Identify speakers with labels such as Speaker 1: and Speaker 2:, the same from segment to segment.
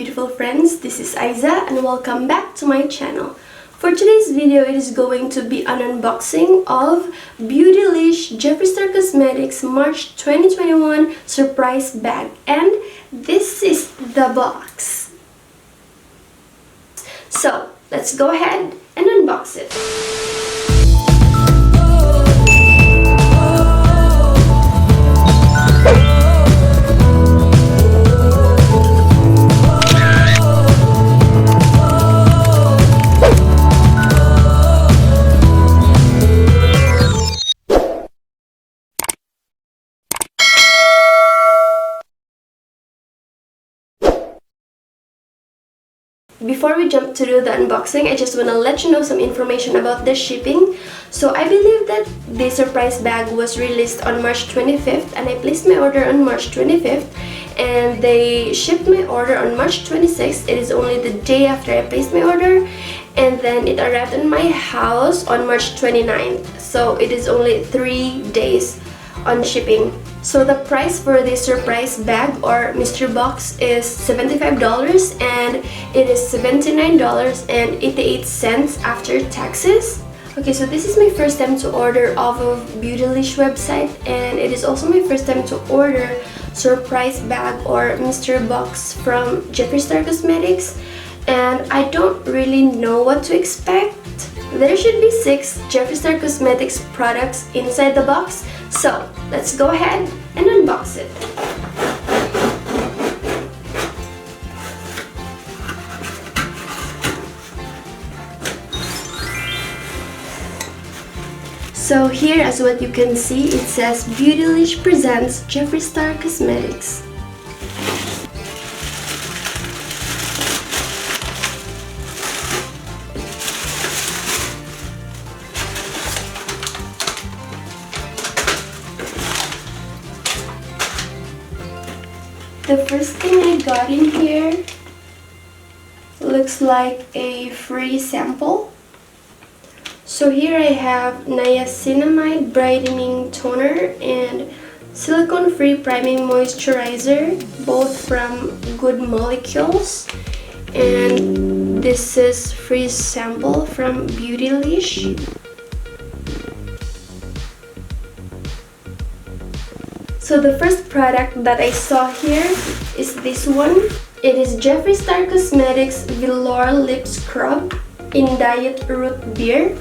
Speaker 1: beautiful friends, this is Aizzah and welcome back to my channel. For today's video, it is going to be an unboxing of Beautylish Jeffree Star Cosmetics March 2021 Surprise Bag, and this is the box. So let's go ahead and unbox it. Before we jump to do the unboxing, I just want to let you know some information about the shipping. So I believe that the surprise bag was released on March 25th and I placed my order on March 25th and they shipped my order on March 26th. It is only the day after I placed my order, and then it arrived in my house on March 29th. So it is only 3 days on shipping. So the price for this surprise bag or mystery box is $75 and it is $79.88 after taxes. Okay, so this is my first time to order off of Beautylish website, and it is also my first time to order surprise bag or mystery box from Jeffree Star Cosmetics, and I don't really know what to expect. There should be 6 Jeffree Star Cosmetics products inside the box, so let's go ahead and unbox it. So here, as what you can see, it says Beautylish presents Jeffree Star Cosmetics. The first thing I got in here looks like a free sample. So here I have niacinamide brightening toner and silicone-free priming moisturizer, both from Good Molecules. And this is free sample from Beautylish. So the first product that I saw here is this one. It is Jeffree Star Cosmetics Velour Lip Scrub in Diet Root Beer.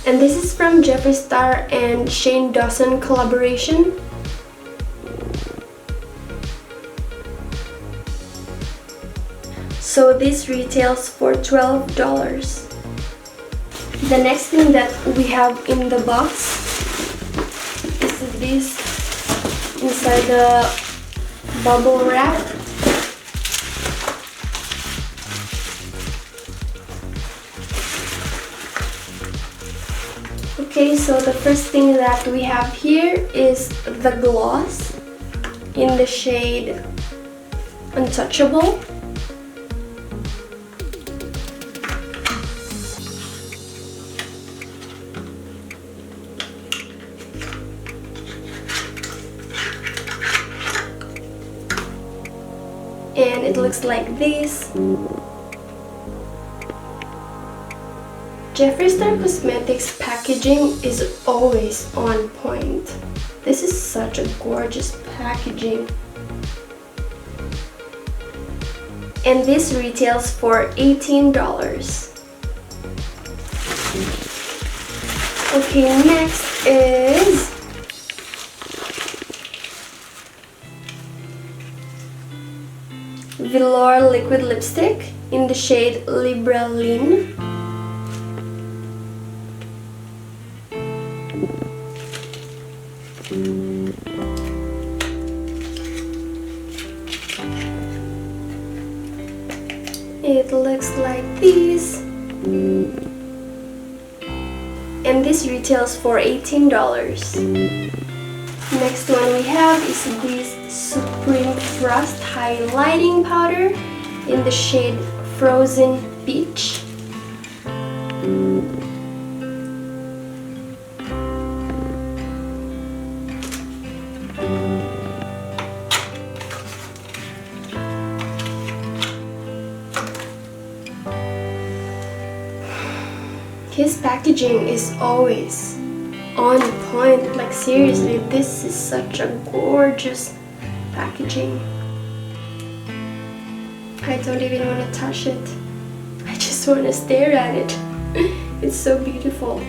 Speaker 1: And this is from Jeffree Star and Shane Dawson collaboration. So this retails for $12. The next thing that we have in the box is this inside the bubble wrap. Okay, so the first thing that we have here is the gloss in the shade Untouchable. And it looks like this. Jeffree Star Cosmetics packaging is always on point. This is such a gorgeous packaging. And this retails for $18. Okay, next is Velour Liquid Lipstick in the shade Libraline. It looks like this. And this this retails for $18. Next one we have is this Supreme Frost Highlighting Powder in the shade Frozen Peach. His packaging is always on point. Like seriously, this is such a gorgeous packaging. I don't even want to touch it. I just want to stare at it. It's so beautiful.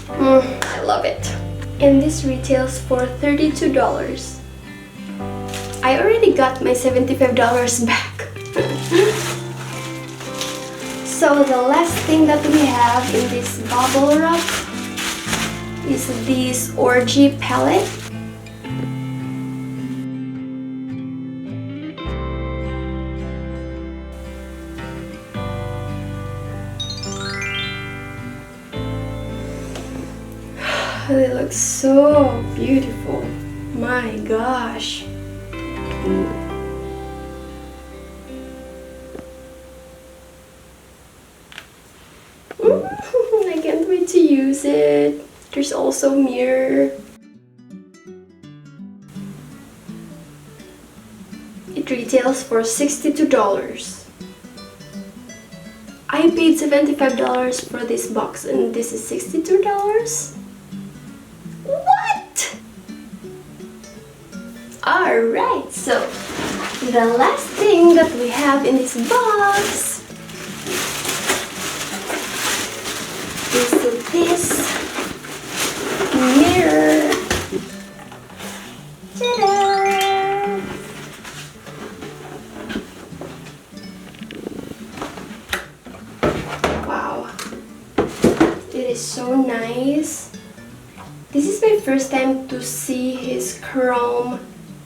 Speaker 1: I love it. And this retails for $32. I already got my $75 back. So the last thing that we have in this bubble wrap is this Orgy palette. It looks so beautiful. My gosh. I can't wait to use it. There's also a mirror. It retails for $62. I paid $75 for this box and this is $62? What? Alright, so the last thing that we have in this box is this mirror. Ta-da! Wow, it is so nice. This is my first time to see his chrome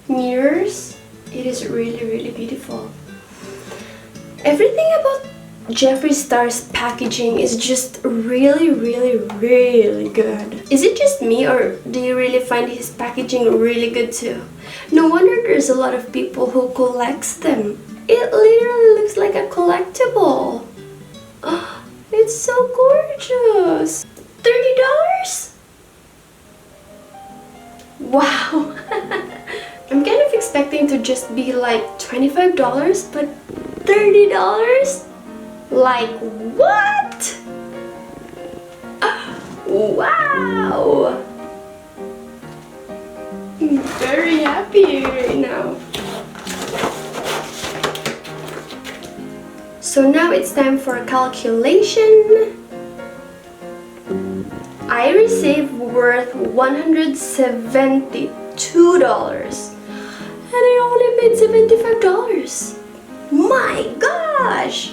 Speaker 1: mirrors. It is really beautiful. Everything about Jeffree Star's packaging is just really good. Is it just me or do you really find his packaging really good too? No wonder there's a lot of people who collects them. It literally looks like a collectible. Oh, it's so gorgeous. $30? Wow. I'm kind of expecting to just be like $25, but $30? Like what? Wow! I'm very happy right now. So now it's time for a calculation. I received worth $172 and I only paid $75. My gosh!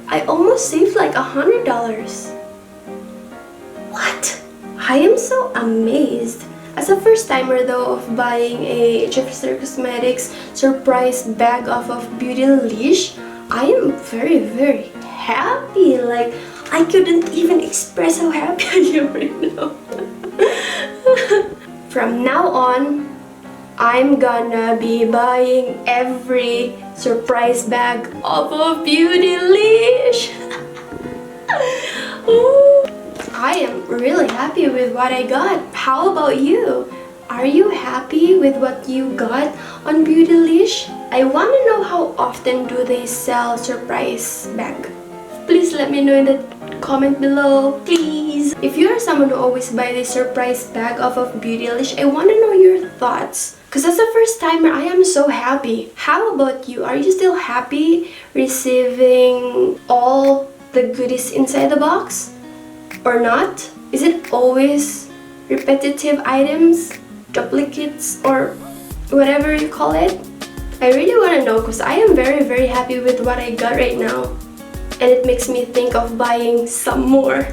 Speaker 1: I almost saved like $100. What? I am so amazed. As a first timer though of buying a Jeffree Star Cosmetics surprise bag off of Beautylish, I am very happy. Like I couldn't even express how happy I am right now. From now on, I'm gonna be buying every surprise bag off of Beautylish. I am really happy with what I got. How about you? Are you happy with what you got on Beautylish? I want to know how often do they sell surprise bag. Please let me know in the comment below, please. If you are someone who always buy this surprise bag off of Beautylish, I want to know your thoughts. Because as a first timer, I am so happy. How about you? Are you still happy receiving all the goodies inside the box? Or not? Is it always repetitive items, duplicates, or whatever you call it? I really want to know because I am very happy with what I got right now. And it makes me think of buying some more.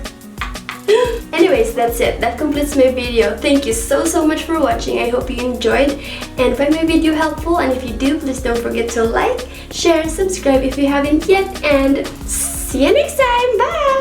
Speaker 1: Anyways, that's it. That completes my video. Thank you so much for watching. I hope you enjoyed and find my video helpful. And if you do, please don't forget to like, share, subscribe if you haven't yet. And see you next time. Bye!